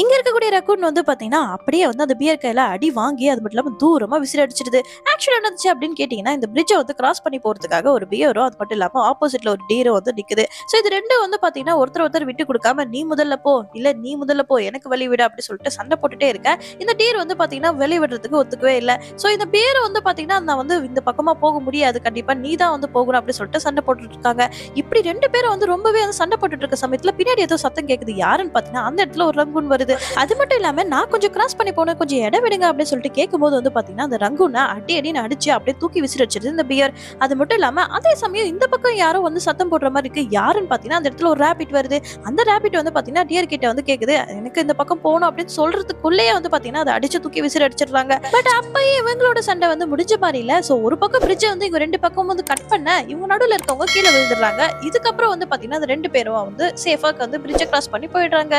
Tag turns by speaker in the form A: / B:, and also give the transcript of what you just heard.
A: இங்க இருக்கக்கூடிய ரக்கூன் வந்து பாத்தீங்கன்னா அப்படியே வந்து அந்த பியர் கையில அடி வாங்கி அது மட்டும் இல்லாம தூரமா விசிறி அடிச்சிடுது. ஆக்சுவலா என்னச்சு அப்படின்னு கேட்டீங்கன்னா இந்த பிரிட்ஜை வந்து கிராஸ் பண்ணி போறதுக்காக ஒரு பியரும் அது மட்டும் இல்லாம ஆப்போசிட்ல ஒரு டீரும் வந்து நிக்குது. சோ இது ரெண்டும் வந்து பாத்தீங்கன்னா ஒருத்தர் விட்டு கொடுக்காம நீ முதல்ல போ இல்ல நீ முதல்ல போ எனக்கு வழி விட அப்படி சொல்லிட்டு சண்டை போட்டுட்டே இருக்க. இந்த டீர் வந்து பாத்தீங்கன்னா வெளி விடுறதுக்கு ஒத்துக்கவே இல்லை. சோ இந்த பியர் வந்து பாத்தீங்கன்னா நான் வந்து இந்த பக்கமா போக முடியாது கண்டிப்பா நீ தான் வந்து போகணும் அப்படி சொல்லிட்டு சண்டை போட்டுட்டு இருக்காங்க. இப்படி ரெண்டு பேரும் வந்து ரொம்பவே வந்து சண்டை போட்டுட்டு இருக்க சமயத்துல பின்னாடி ஏதோ சத்தம் கேக்குது. யாருன்னு பாத்தீங்கன்னா அந்த இடத்துல ஒரு ரங்கூன் வருது. அது மட்டும் இல்லாம நான் கொஞ்சம் கிராஸ் பண்ணி போனேன் கொஞ்சம் இடம் விடுங்க அப்படின்னு சொல்லிட்டு கேட்கும்போது வந்து பாத்தீங்கன்னா அந்த ரங்கூனை அடின்னு அடிச்சு அப்படியே தூக்கி விசிறச்சிருது இந்த பியர். அது மட்டும் இல்லாம அதே சமயம் இந்த பக்கம் யாரோ வந்து சத்தம் போடுற மாதிரி இருக்கு. யாருன்னு பாத்தீங்கன்னா அந்த இடத்துல ஒரு ரேபிட் வருது. அந்த ரேபிட் வந்து பாத்தீங்கன்னா டியர் கிட்ட வந்து கேக்குது எனக்கு இந்த பக்கம் போகணும் அப்படின்னு சொல்றதுக்குள்ளேயே வந்து பாத்தீங்கன்னா அதை அடிச்சு தூக்கி விசிற அடிச்சிடுறாங்க. பட் அப்பயே இவங்களோட சண்டை வந்து முடிஞ்ச மாதிரி இல்ல. சோ ஒரு பக்கம் பிரிட்ஜை வந்து இவங்க ரெண்டு பக்கம் வந்து கட் பண்ண இவங்க நடுவுல இருக்கவங்க கீழே விழுந்துடுறாங்க. இதுக்கப்புறம் வந்து பாத்தீங்கன்னா அந்த ரெண்டு பேரும் வந்து சேஃபா வந்து பிரிட்ஜை கிராஸ் பண்ணி போயிடுறாங்க.